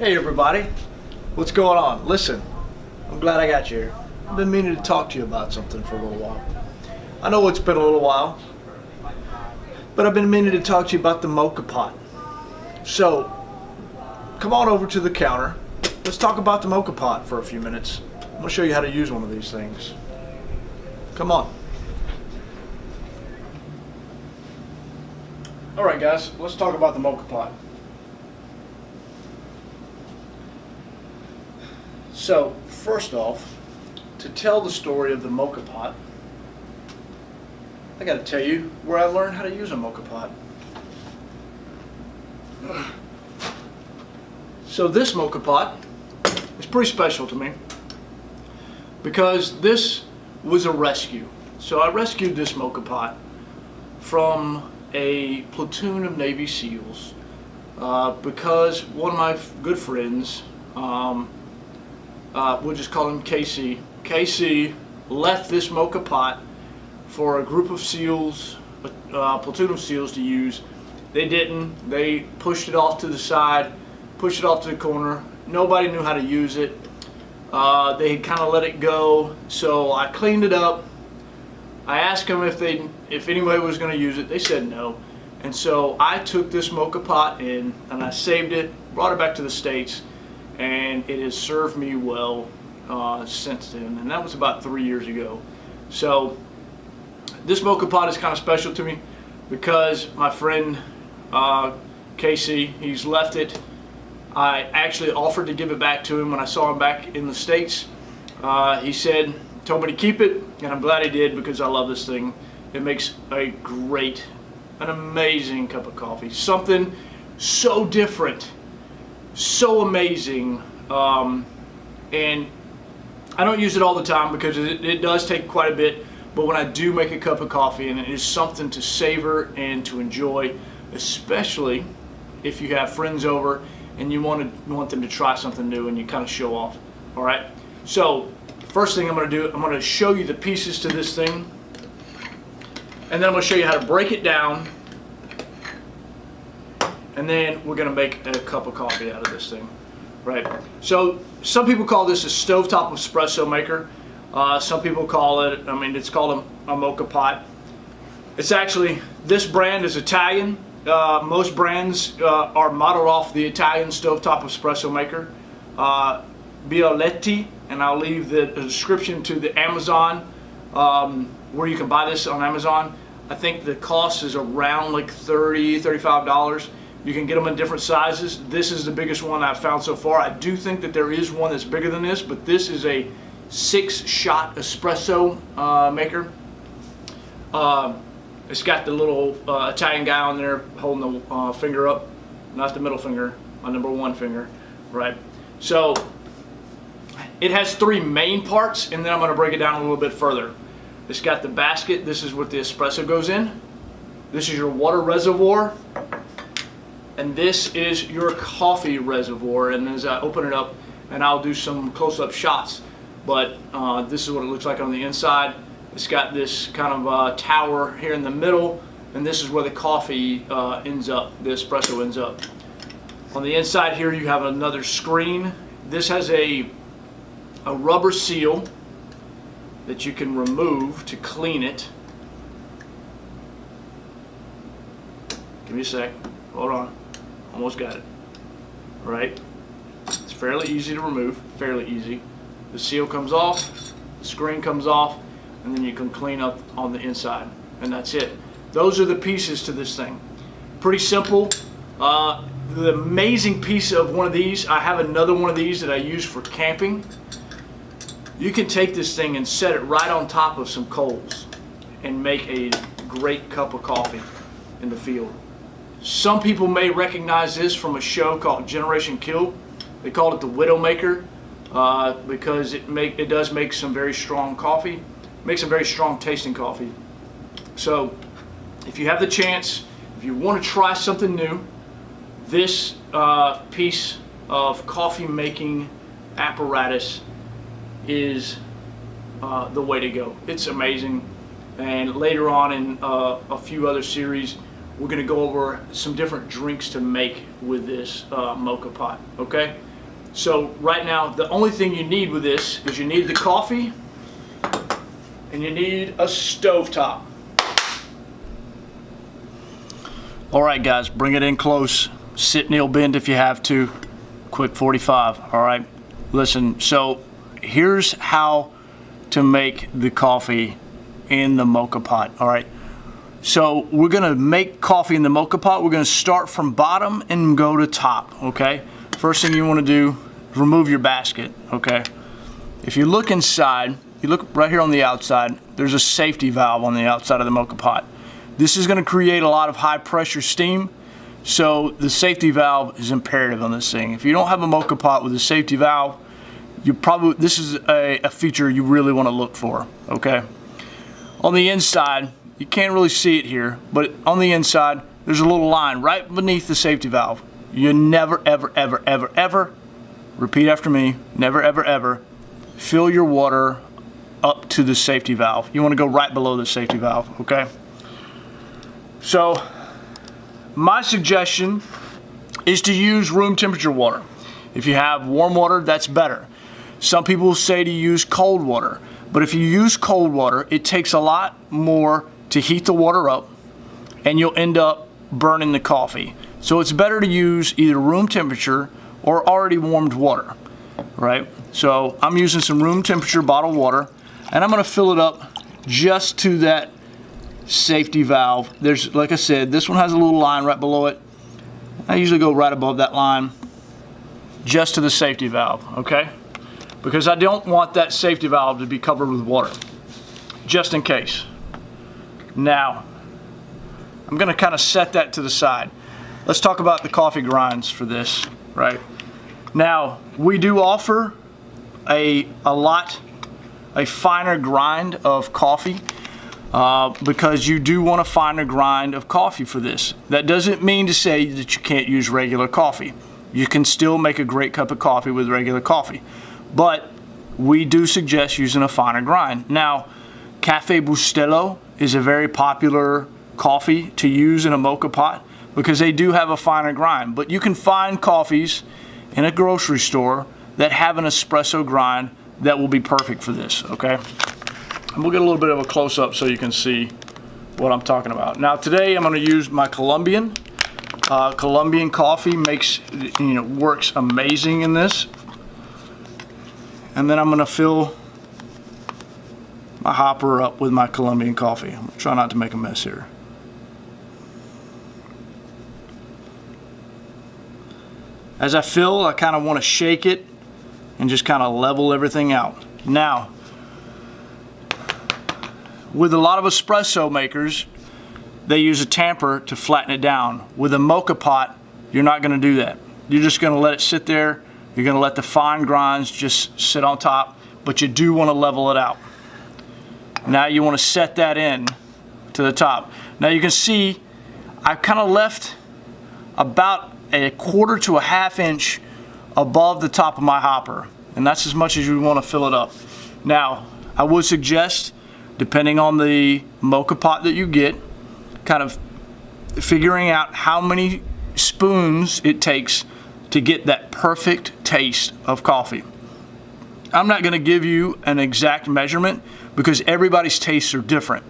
Hey everybody, what's going on? Listen, I'm glad I got you here. I've been meaning to talk to you about something for a little while. I know it's been a little while, but I've been meaning to talk to you about the Moka pot. So, come on over to the counter. Let's talk about the Moka pot for a few minutes. I'm going to show you how to use one of these things. Come on. Alright guys, let's talk about the Moka pot. So, first off, to tell the story of the Moka pot, I gotta tell you where I learned how to use a Moka pot. So this Moka pot is pretty special to me because this was a rescue. So I rescued this Moka pot from a platoon of Navy SEALs because one of my good friends, we'll just call him KC. KC left this Moka pot for a group of SEALs, a platoon of SEALs to use. They didn't. They pushed it off to the side, pushed it off to the corner. Nobody knew how to use it. They had kind of let it go. So I cleaned it up. I asked them if anybody was going to use it. They said no. And so I took this Moka pot in and I saved it, brought it back to the States, and it has served me well since then, and that was about 3 years ago. So this Moka pot is kind of special to me because my friend Casey, he's left it. I actually offered to give it back to him when I saw him back in the States. He told me to keep it, and I'm glad he did because I love this thing. It makes an amazing cup of coffee. Something so different, so amazing, and I don't use it all the time because it does take quite a bit, but when I do make a cup of coffee, and it is something to savor and to enjoy, especially if you have friends over and you want them to try something new and you kind of show off. All right, so first thing I'm going to do, I'm going to show you the pieces to this thing, and then I'm going to show you how to break it down, and then we're going to make a cup of coffee out of this thing. Right. So some people call this a stovetop espresso maker. Some people call it, it's called a Moka pot. It's actually, this brand is Italian. Most brands are modeled off the Italian stovetop espresso maker, Bioletti, and I'll leave the description to the Amazon where you can buy this on Amazon. I think the cost is around like $30, $35. You can get them in different sizes. This is the biggest one I've found so far. I do think that there is one that's bigger than this, but this is a 6-shot espresso maker. It's got the little Italian guy on there holding the finger up, not the middle finger, my number one finger, right? So it has 3 main parts, and then I'm going to break it down a little bit further. It's got the basket. This is what the espresso goes in. This is your water reservoir. And this is your coffee reservoir, and as I open it up, and I'll do some close-up shots, but this is what it looks like on the inside. It's got this kind of tower here in the middle, and this is where the coffee ends up, the espresso ends up. On the inside here you have another screen. This has a rubber seal that you can remove to clean it. Give me a sec, hold on. Almost got it. All right. It's fairly easy to remove, fairly easy. The seal comes off, the screen comes off, and then you can clean up on the inside, and that's it. Those are the pieces to this thing. Pretty simple. The amazing piece of one of these, I have another one of these that I use for camping. You can take this thing and set it right on top of some coals and make a great cup of coffee in the field. Some people may recognize this from a show called Generation Kill. They called it the Widowmaker because it does make some very strong coffee, makes some very strong tasting coffee. So if you have the chance, if you want to try something new, this piece of coffee making apparatus is the way to go. It's amazing, and later on in a few other series we're going to go over some different drinks to make with this Moka pot. Okay, So right now, the only thing you need with this is you need the coffee and you need a stovetop. All right, guys, bring it in close. Sit, kneel, bend if you have to. Quick 45, all right? Listen, so here's how to make the coffee in the Moka pot, all right? So we're gonna make coffee in the Moka pot. We're gonna start from bottom and go to top, okay? First thing you wanna do is remove your basket, okay? If you look inside, you look right here on the outside, there's a safety valve on the outside of the Moka pot. This is gonna create a lot of high pressure steam, so the safety valve is imperative on this thing. If you don't have a Moka pot with a safety valve, this is a feature you really wanna look for, okay? On the inside, you can't really see it here, but on the inside, there's a little line right beneath the safety valve. You never, ever, ever, ever, ever, repeat after me, never, ever, ever, fill your water up to the safety valve. You want to go right below the safety valve, okay? So, my suggestion is to use room temperature water. If you have warm water, that's better. Some people say to use cold water, but if you use cold water, it takes a lot more to heat the water up, and you'll end up burning the coffee. So it's better to use either room temperature or already warmed water, right? So I'm using some room temperature bottled water, and I'm gonna fill it up just to that safety valve. There's, like I said, this one has a little line right below it. I usually go right above that line, just to the safety valve, okay? Because I don't want that safety valve to be covered with water, just in case. Now, I'm gonna kind of set that to the side. Let's talk about the coffee grinds for this, right? Now, we do offer a finer grind of coffee because you do want a finer grind of coffee for this. That doesn't mean to say that you can't use regular coffee. You can still make a great cup of coffee with regular coffee, but we do suggest using a finer grind. Now, Cafe Bustelo is a very popular coffee to use in a Moka pot because they do have a finer grind. But you can find coffees in a grocery store that have an espresso grind that will be perfect for this, okay? And we'll get a little bit of a close-up so you can see what I'm talking about. Now today I'm gonna use my Colombian. Colombian coffee works amazing in this. And then I'm gonna fill my hopper up with my Colombian coffee. I'm gonna try not to make a mess here. As I fill, I kind of want to shake it and just kind of level everything out. Now, with a lot of espresso makers, they use a tamper to flatten it down. With a Moka pot, you're not going to do that. You're just going to let it sit there. You're going to let the fine grinds just sit on top, but you do want to level it out. Now you want to set that in to the top. Now you can see I kind of left about a 1/4 to a 1/2 inch above the top of my hopper, and that's as much as you want to fill it up. Now I would suggest, depending on the Moka pot that you get, kind of figuring out how many spoons it takes to get that perfect taste of coffee. I'm not going to give you an exact measurement because everybody's tastes are different.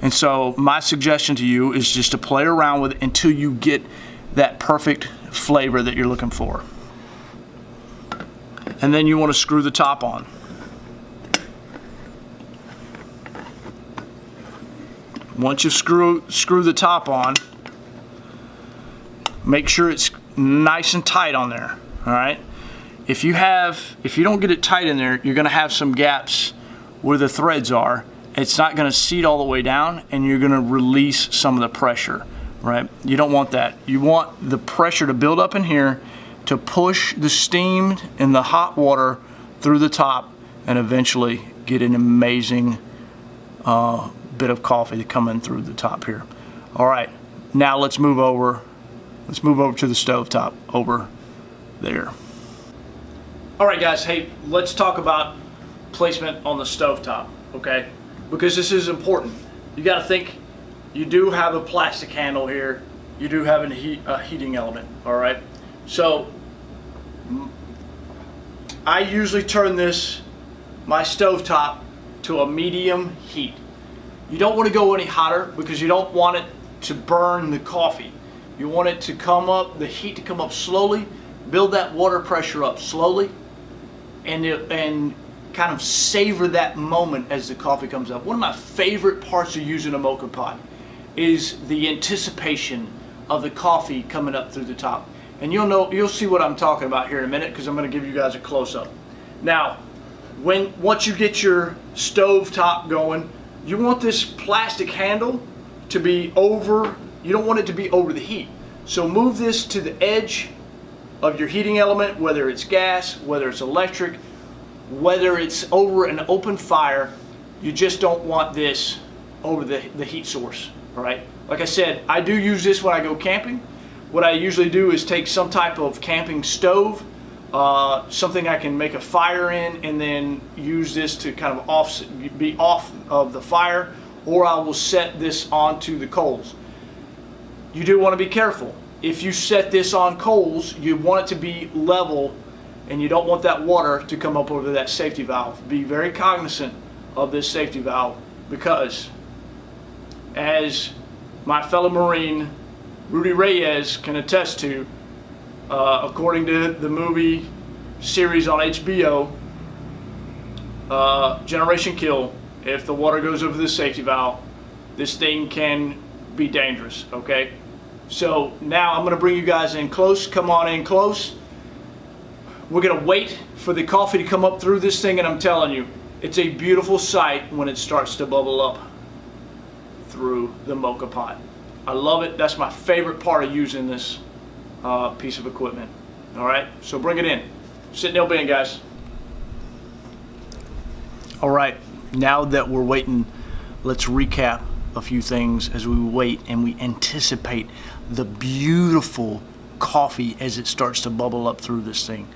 And so my suggestion to you is just to play around with it until you get that perfect flavor that you're looking for. And then you want to screw the top on. Once you screw the top on, make sure it's nice and tight on there, all right? If you don't get it tight in there, you're gonna have some gaps where the threads are. It's not gonna seat all the way down, and you're gonna release some of the pressure, right? You don't want that. You want the pressure to build up in here to push the steam and the hot water through the top and eventually get an amazing bit of coffee coming through the top here. All right, now let's move over to the stove top over there. All right, guys, hey, let's talk about placement on the stove top, okay? Because this is important. You got to think, you do have a plastic handle here. You do have a heating element, all right? So I usually turn my stovetop to a medium heat. You don't want to go any hotter because you don't want it to burn the coffee. You want it to come up, the heat to come up slowly, build that water pressure up slowly, and kind of savor that moment as the coffee comes up. One of my favorite parts of using a Moka pot is the anticipation of the coffee coming up through the top. And you'll see what I'm talking about here in a minute, because I'm going to give you guys a close-up. Now, once you get your stove top going, you want this plastic handle to be over, you don't want it to be over the heat. So move this to the edge of your heating element, whether it's gas, whether it's electric, whether it's over an open fire. You just don't want this over the heat source, all right? Like I said, I do use this when I go camping. What I usually do is take some type of camping stove, something I can make a fire in, and then use this to kind of be off of the fire, or I will set this onto the coals. You do want to be careful. If you set this on coals, you want it to be level, and you don't want that water to come up over that safety valve. Be very cognizant of this safety valve, because as my fellow Marine Rudy Reyes can attest to, according to the movie series on HBO, Generation Kill, if the water goes over the safety valve, this thing can be dangerous, okay? So now I'm gonna bring you guys in close. Come on in close. We're gonna wait for the coffee to come up through this thing, and I'm telling you, it's a beautiful sight when it starts to bubble up through the Moka pot. I love it. That's my favorite part of using this piece of equipment. All right, so bring it in. Sit in the bin, guys. All right, now that we're waiting, let's recap a few things as we wait and we anticipate the beautiful coffee as it starts to bubble up through this thing.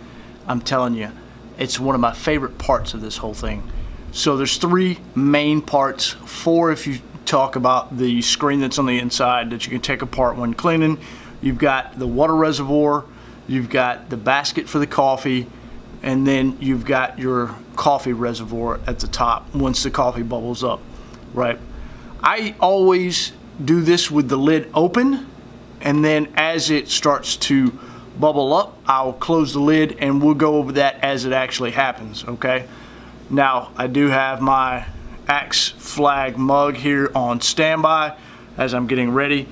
I'm telling you, it's one of my favorite parts of this whole thing. So there's three main parts, four if you talk about the screen that's on the inside that you can take apart when cleaning. You've got the water reservoir, you've got the basket for the coffee, and then you've got your coffee reservoir at the top once the coffee bubbles up, right? I always do this with the lid open, and then as it starts to bubble up, I'll close the lid and we'll go over that as it actually happens, okay? Now, I do have my Axe flag mug here on standby as I'm getting ready.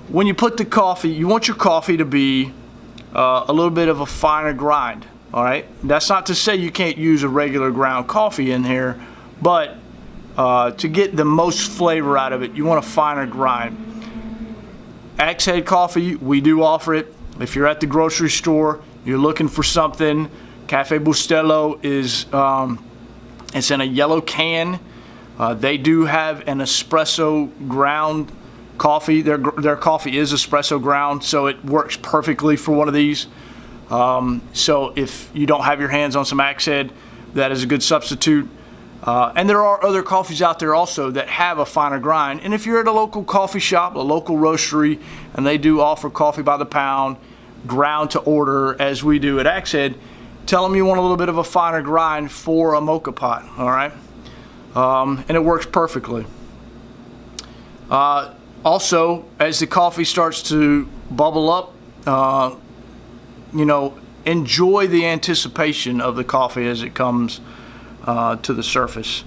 When you put the coffee, you want your coffee to be a little bit of a finer grind, all right? That's not to say you can't use a regular ground coffee in here, but to get the most flavor out of it, you want a finer grind. Axhead coffee, we do offer it. If you're at the grocery store, you're looking for something, Cafe Bustelo is it's in a yellow can. They do have an espresso ground coffee. Their coffee is espresso ground, so it works perfectly for one of these. So if you don't have your hands on some Axhead, that is a good substitute. And there are other coffees out there also that have a finer grind. And if you're at a local coffee shop, a local roastery, and they do offer coffee by the pound, ground to order, as we do at Axhead, tell them you want a little bit of a finer grind for a Moka pot, all right? And it works perfectly. Also, as the coffee starts to bubble up, you know, enjoy the anticipation of the coffee as it comes to the surface.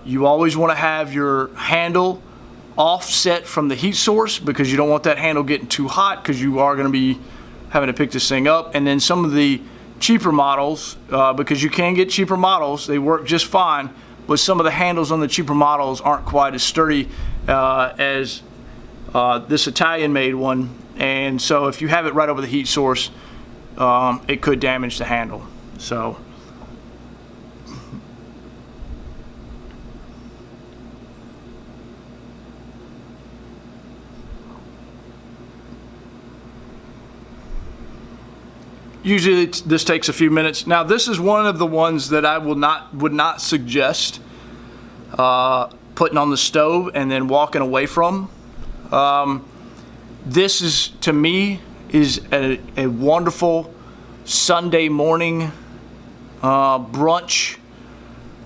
You always want to have your handle offset from the heat source, because you don't want that handle getting too hot, because you are going to be having to pick this thing up. And then some of the cheaper models, because you can get cheaper models, they work just fine, but some of the handles on the cheaper models aren't quite as sturdy as this Italian made one, and so if you have it right over the heat source, it could damage the handle. So usually this takes a few minutes. Now this is one of the ones that I would not suggest putting on the stove and then walking away from. This is, to me, is a wonderful Sunday morning brunch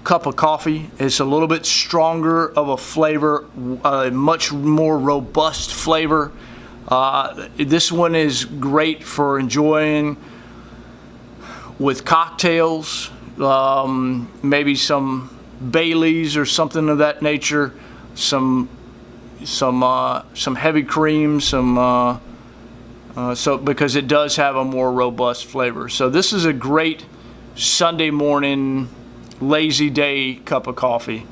cup of coffee. It's a little bit stronger of a flavor, a much more robust flavor. This one is great for enjoying with cocktails, maybe some Baileys or something of that nature, some heavy cream, so because it does have a more robust flavor. So this is a great Sunday morning lazy day cup of coffee,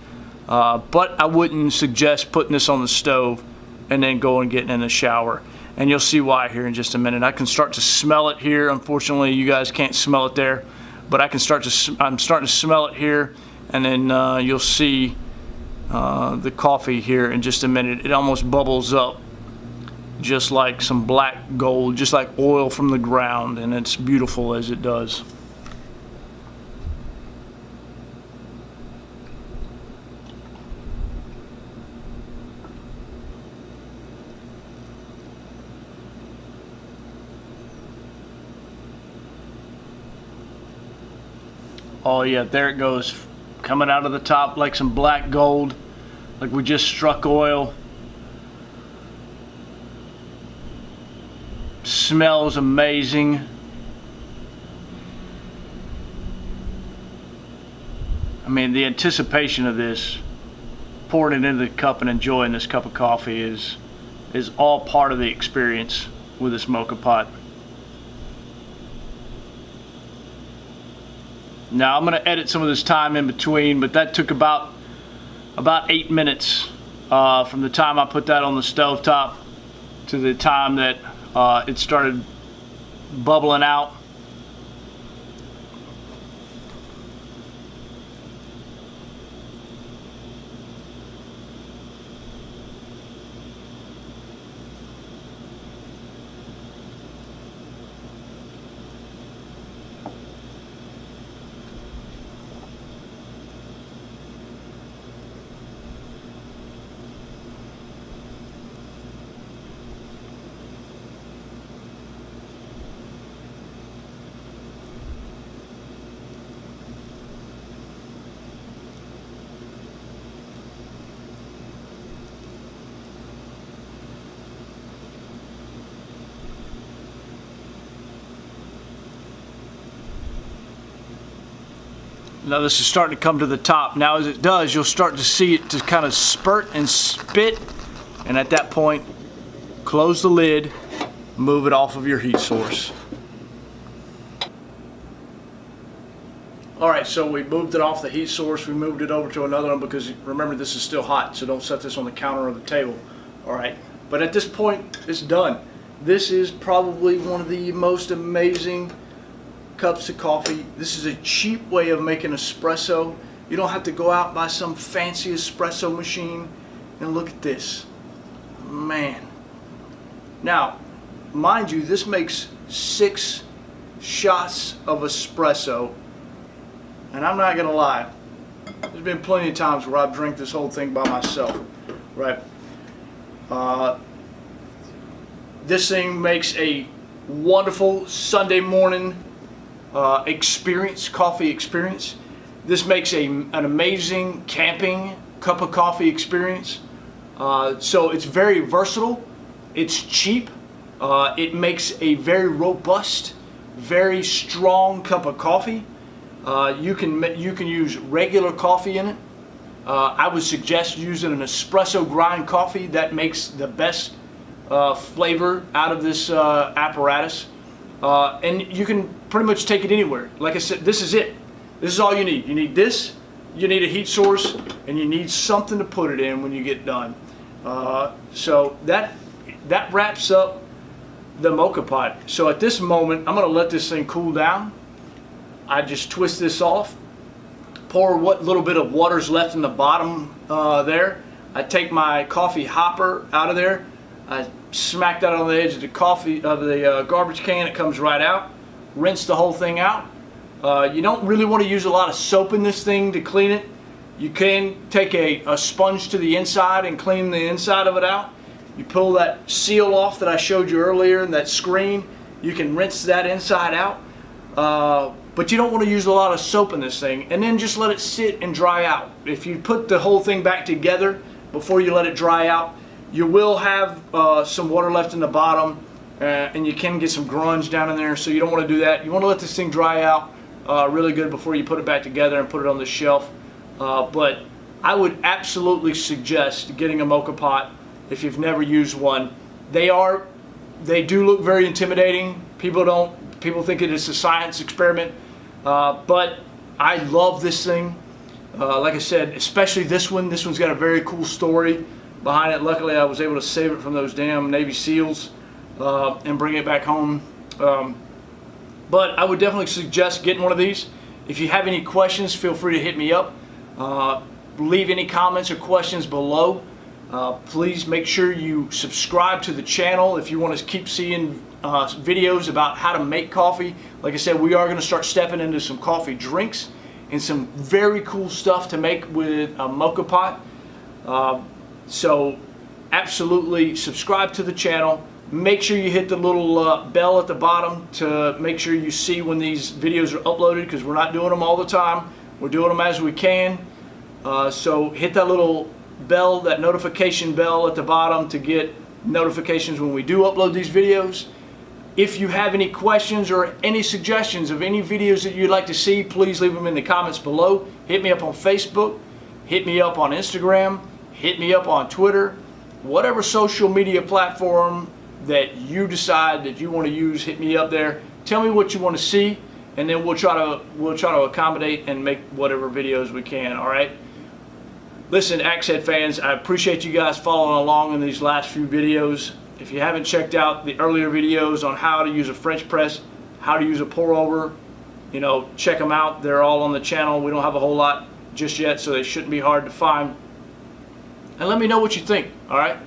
but I wouldn't suggest putting this on the stove and then going and getting in the shower, and you'll see why here in just a minute. I can start to smell it here. Unfortunately, you guys can't smell it there, but I'm starting to smell it here, and then you'll see the coffee here in just a minute. It almost bubbles up just like some black gold, just like oil from the ground, and it's beautiful as it does. Oh yeah, there it goes, coming out of the top like some black gold, like we just struck oil. Smells amazing. I mean, the anticipation of this, pouring it into the cup and enjoying this cup of coffee is all part of the experience with this Moka pot. Now I'm going to edit some of this time in between, but that took about 8 minutes from the time I put that on the stovetop to the time that it started bubbling out. Now this is starting to come to the top. Now as it does, you'll start to see it to kind of spurt and spit, and at that point, close the lid, move it off of your heat source. Alright, so we moved it off the heat source, we moved it over to another one because remember this is still hot, so don't set this on the counter or the table. Alright, but at this point, it's done. This is probably one of the most amazing cups of coffee. This is a cheap way of making espresso. You don't have to go out and buy some fancy espresso machine. And look at this, man. Now, mind you, this makes 6 shots of espresso, and I'm not gonna lie, there's been plenty of times where I've drank this whole thing by myself, right? This thing makes a wonderful Sunday morning coffee experience. This makes an amazing camping cup of coffee experience. So it's very versatile, it's cheap, it makes a very robust, very strong cup of coffee. You can use regular coffee in it. I would suggest using an espresso grind coffee. That makes the best flavor out of this apparatus. And you can pretty much take it anywhere. Like I said, this is it. This is all you need. You need this, you need a heat source, and you need something to put it in when you get done. So that wraps up the Moka pot. So at this moment, I'm going to let this thing cool down. I just twist this off, pour what little bit of water's left in the bottom there. I take my coffee hopper out of there. I smack that on the edge of the garbage can. It comes right out. Rinse the whole thing out. You don't really want to use a lot of soap in this thing to clean it. You can take a sponge to the inside and clean the inside of it out. You pull that seal off that I showed you earlier and that screen. You can rinse that inside out. but you don't want to use a lot of soap in this thing, and then just let it sit and dry out. If you put the whole thing back together before you let it dry out, you will have some water left in the bottom, and you can get some grunge down in there, so you don't want to do that. You want to let this thing dry out really good before you put it back together and put it on the shelf. But I would absolutely suggest getting a Moka pot if you've never used one. They do look very intimidating. People think it is a science experiment, but I love this thing. Like I said, especially this one. This one's got a very cool story behind it. Luckily, I was able to save it from those damn Navy SEALs and bring it back home. But I would definitely suggest getting one of these. If you have any questions, feel free to hit me up. Leave any comments or questions below. Please make sure you subscribe to the channel if you want to keep seeing videos about how to make coffee. Like I said, we are going to start stepping into some coffee drinks and some very cool stuff to make with a Moka pot. So absolutely subscribe to the channel. Make sure you hit the little bell at the bottom to make sure you see when these videos are uploaded, because we're not doing them all the time. We're doing them as we can. So hit that little bell, that notification bell at the bottom, to get notifications when we do upload these videos. If you have any questions or any suggestions of any videos that you'd like to see, please leave them in the comments below. Hit me up on Facebook, hit me up on Instagram, hit me up on Twitter, whatever social media platform that you decide that you want to use. Hit me up there. Tell me what you want to see, and then we'll try to accommodate and make whatever videos we can. All right. Listen, Axhead fans, I appreciate you guys following along in these last few videos. If you haven't checked out the earlier videos on how to use a French press, how to use a pour over, check them out. They're all on the channel. We don't have a whole lot just yet, so they shouldn't be hard to find. And let me know what you think, all right?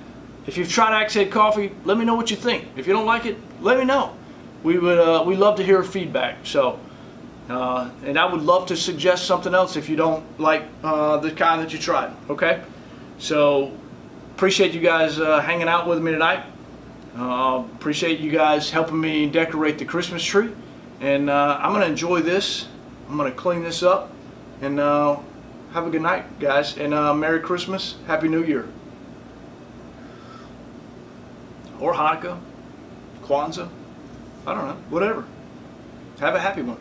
If you've tried Axhead coffee, let me know what you think. If you don't like it, let me know. We love to hear feedback. So, and I would love to suggest something else if you don't like the kind that you tried. Okay? So, appreciate you guys hanging out with me tonight. Appreciate you guys helping me decorate the Christmas tree. And I'm going to enjoy this. I'm going to clean this up. And have a good night, guys. And Merry Christmas. Happy New Year. Or Hanukkah. Kwanzaa. I don't know. Whatever. Have a happy one.